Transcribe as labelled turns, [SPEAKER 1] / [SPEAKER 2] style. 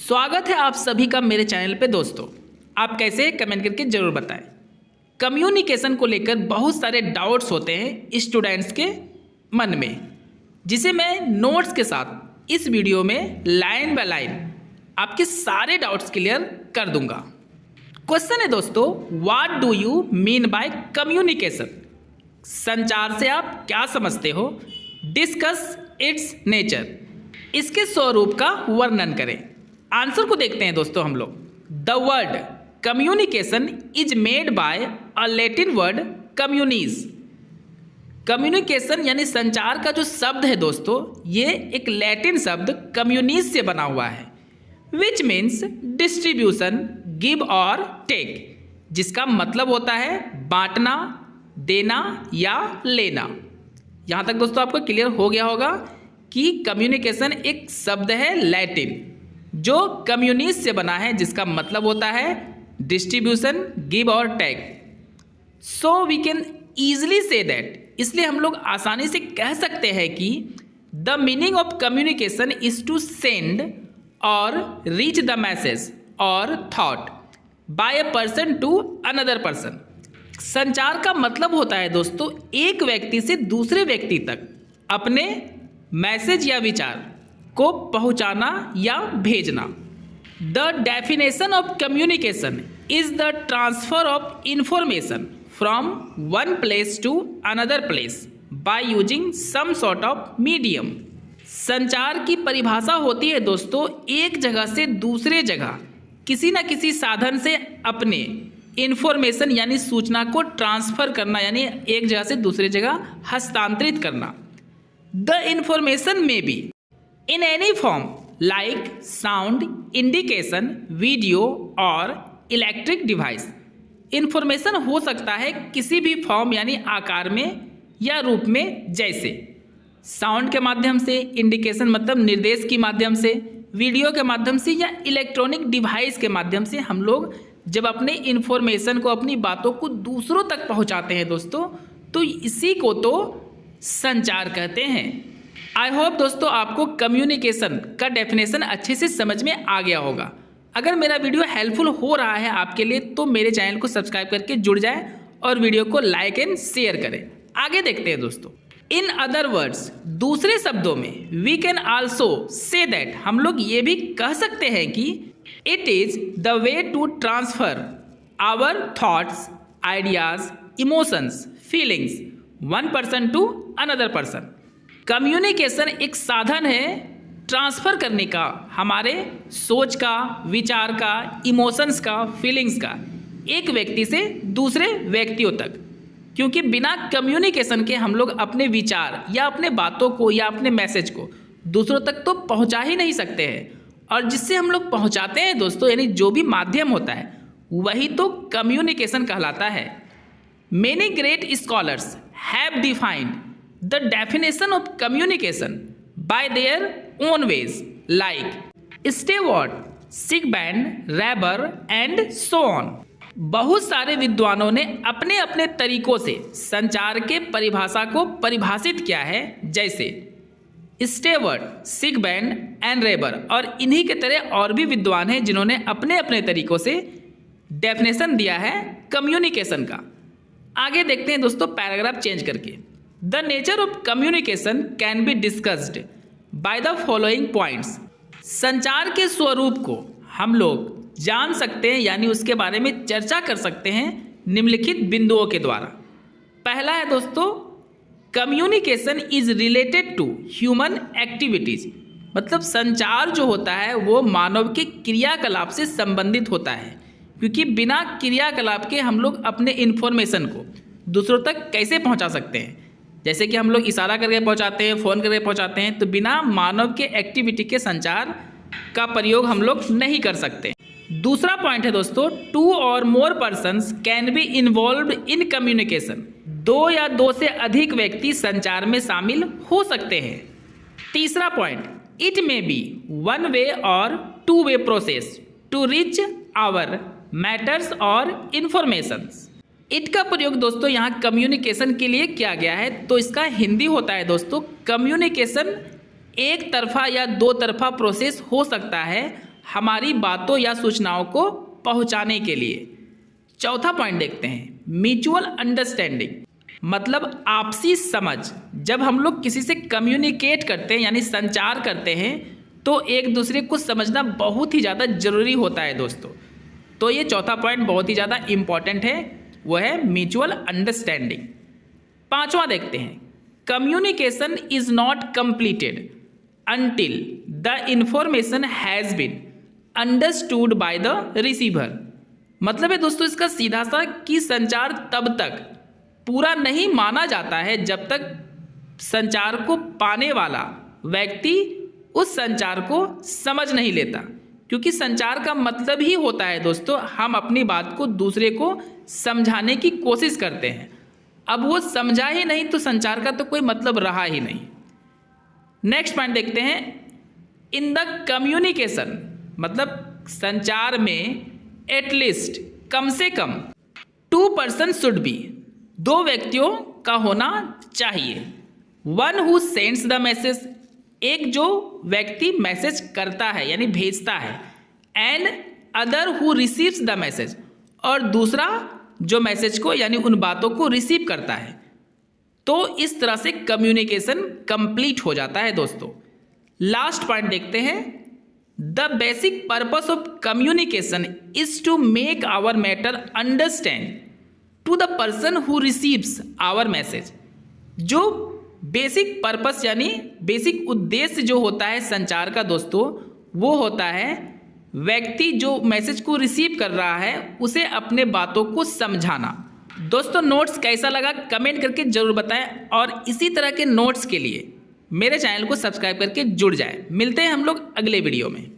[SPEAKER 1] स्वागत है आप सभी का मेरे चैनल पे दोस्तों। आप कैसे हैं कमेंट करके ज़रूर बताएं। कम्युनिकेशन को लेकर बहुत सारे डाउट्स होते हैं स्टूडेंट्स के मन में, जिसे मैं नोट्स के साथ इस वीडियो में लाइन बाय लाइन आपके सारे डाउट्स क्लियर कर दूंगा। क्वेश्चन है दोस्तों, what do you mean by communication? संचार से आप क्या समझते हो? डिस्कस इट्स नेचर, इसके स्वरूप का वर्णन करें। आंसर को देखते हैं दोस्तों हम लोग। The word communication is made by a Latin word communis. Communication यानी संचार का जो शब्द है दोस्तों, ये एक लैटिन शब्द कम्युनिस से बना हुआ है, विच मीन्स डिस्ट्रीब्यूशन, गिव और टेक, जिसका मतलब होता है बांटना, देना या लेना। यहाँ तक दोस्तों आपको क्लियर हो गया होगा कि कम्युनिकेशन एक शब्द है लैटिन जो कम्युनिस से बना है, जिसका मतलब होता है डिस्ट्रीब्यूशन, गिव और take. So we can easily say that, इसलिए हम लोग आसानी से कह सकते हैं कि the meaning of communication is to send और रीच द मैसेज और thought by a person to another person. संचार का मतलब होता है दोस्तों एक व्यक्ति से दूसरे व्यक्ति तक अपने मैसेज या विचार को पहुंचाना या भेजना। The definition of communication is the transfer of information from one place to another place by using some sort of medium. संचार की परिभाषा होती है दोस्तों एक जगह से दूसरे जगह किसी न किसी साधन से अपने इंफॉर्मेशन यानी सूचना को ट्रांसफर करना, यानी एक जगह से दूसरे जगह हस्तांतरित करना। The information may be in any form like sound, indication, video और इलेक्ट्रिक डिवाइस। इंफॉर्मेशन हो सकता है किसी भी फॉर्म यानी आकार में या रूप में, जैसे साउंड के माध्यम से, इंडिकेशन मतलब निर्देश के माध्यम से, वीडियो के माध्यम से या इलेक्ट्रॉनिक डिवाइस के माध्यम से हम लोग जब अपने इंफॉर्मेशन को, अपनी बातों को दूसरों तक पहुंचाते हैं दोस्तों, तो इसी को तो संचार कहते हैं। आई होप दोस्तों आपको कम्युनिकेशन का डेफिनेशन अच्छे से समझ में आ गया होगा। अगर मेरा वीडियो हेल्पफुल हो रहा है आपके लिए तो मेरे चैनल को सब्सक्राइब करके जुड़ जाएं और वीडियो को लाइक एंड शेयर करें। आगे देखते हैं दोस्तों। इन अदर वर्ड्स, दूसरे शब्दों में, we can also say that, हम लोग ये भी कह सकते हैं कि it is the way to transfer our thoughts, ideas, emotions, feelings one person to another person. Communication एक साधन है ट्रांसफ़र करने का, हमारे सोच का, विचार का, इमोशंस का, फीलिंग्स का एक व्यक्ति से दूसरे व्यक्तियों तक, क्योंकि बिना कम्युनिकेशन के हम लोग अपने विचार या अपने बातों को या अपने मैसेज को दूसरों तक तो पहुंचा ही नहीं सकते हैं। और जिससे हम लोग पहुंचाते हैं दोस्तों, यानी जो भी माध्यम होता है वही तो कम्युनिकेशन कहलाता है। Many great scholars have defined the definition of communication by their own ways like Stewart, Sigband, Reber and so on। बहुत सारे विद्वानों ने अपने अपने तरीकों से संचार के परिभाषा को परिभाषित किया है, जैसे स्टेवर्ट, सिगबैंड एंड रेबर, और इन्हीं के तरह और भी विद्वान हैं जिन्होंने अपने अपने तरीकों से डेफिनेशन दिया है कम्युनिकेशन का। आगे देखते हैं दोस्तों पैराग्राफ चेंज करके। The nature of communication can be discussed by the following points. संचार के स्वरूप को हम लोग जान सकते हैं, यानी उसके बारे में चर्चा कर सकते हैं निम्नलिखित बिंदुओं के द्वारा। पहला है दोस्तों, communication is related to human activities, मतलब संचार जो होता है वो मानव के क्रियाकलाप से संबंधित होता है, क्योंकि बिना क्रियाकलाप के हम लोग अपने इंफॉर्मेशन को दूसरों तक कैसे पहुंचा सकते हैं। जैसे कि हम लोग इशारा करके पहुंचाते हैं, फ़ोन करके पहुंचाते हैं, तो बिना मानव के एक्टिविटी के संचार का प्रयोग हम लोग नहीं कर सकते। दूसरा पॉइंट है दोस्तों, two or more persons can be involved in communication. दो या दो से अधिक व्यक्ति संचार में शामिल हो सकते हैं। तीसरा point, it may be one way or two way process to reach our matters or informations. It का प्रयोग दोस्तों यहाँ कम्युनिकेशन के लिए किया गया है, तो इसका हिंदी होता है दोस्तों, कम्युनिकेशन एक तरफा या दो तरफा प्रोसेस हो सकता है हमारी बातों या सूचनाओं को पहुंचाने के लिए। चौथा पॉइंट देखते हैं, म्यूचुअल अंडरस्टैंडिंग, मतलब आपसी समझ। जब हम लोग किसी से कम्युनिकेट करते हैं यानी संचार करते हैं तो एक दूसरे को समझना बहुत ही ज़्यादा ज़रूरी होता है दोस्तों। तो ये चौथा पॉइंट बहुत ही ज़्यादा इम्पॉर्टेंट है, वो है म्यूचुअल अंडरस्टैंडिंग। पांचवा देखते हैं, communication is not completed until the information has been understood by the receiver। मतलब है दोस्तों इसका सीधा सा कि संचार तब तक पूरा नहीं माना जाता है जब तक संचार को पाने वाला व्यक्ति उस संचार को समझ नहीं लेता, क्योंकि संचार का मतलब ही होता है दोस्तों हम अपनी बात को दूसरे को समझाने की कोशिश करते हैं। अब वो समझा ही नहीं तो संचार का तो कोई मतलब रहा ही नहीं। नेक्स्ट पॉइंट देखते हैं, इन द कम्युनिकेशन, मतलब संचार में एटलीस्ट कम से कम 2 पर्सन शुड बी, 2 व्यक्तियों का होना चाहिए। One who sends the message, एक जो व्यक्ति मैसेज करता है यानी भेजता है, and other who receives the message, और दूसरा जो मैसेज को यानी उन बातों को रिसीव करता है। तो इस तरह से कम्युनिकेशन कंप्लीट हो जाता है दोस्तों। लास्ट पॉइंट देखते हैं, the basic purpose of communication is to make our matter understand to the person who receives our message. जो बेसिक पर्पस यानी बेसिक उद्देश्य जो होता है संचार का दोस्तों, वो होता है व्यक्ति जो मैसेज को रिसीव कर रहा है उसे अपने बातों को समझाना। दोस्तों नोट्स कैसा लगा कमेंट करके ज़रूर बताएं, और इसी तरह के नोट्स के लिए मेरे चैनल को सब्सक्राइब करके जुड़ जाएं। मिलते हैं हम लोग अगले वीडियो में।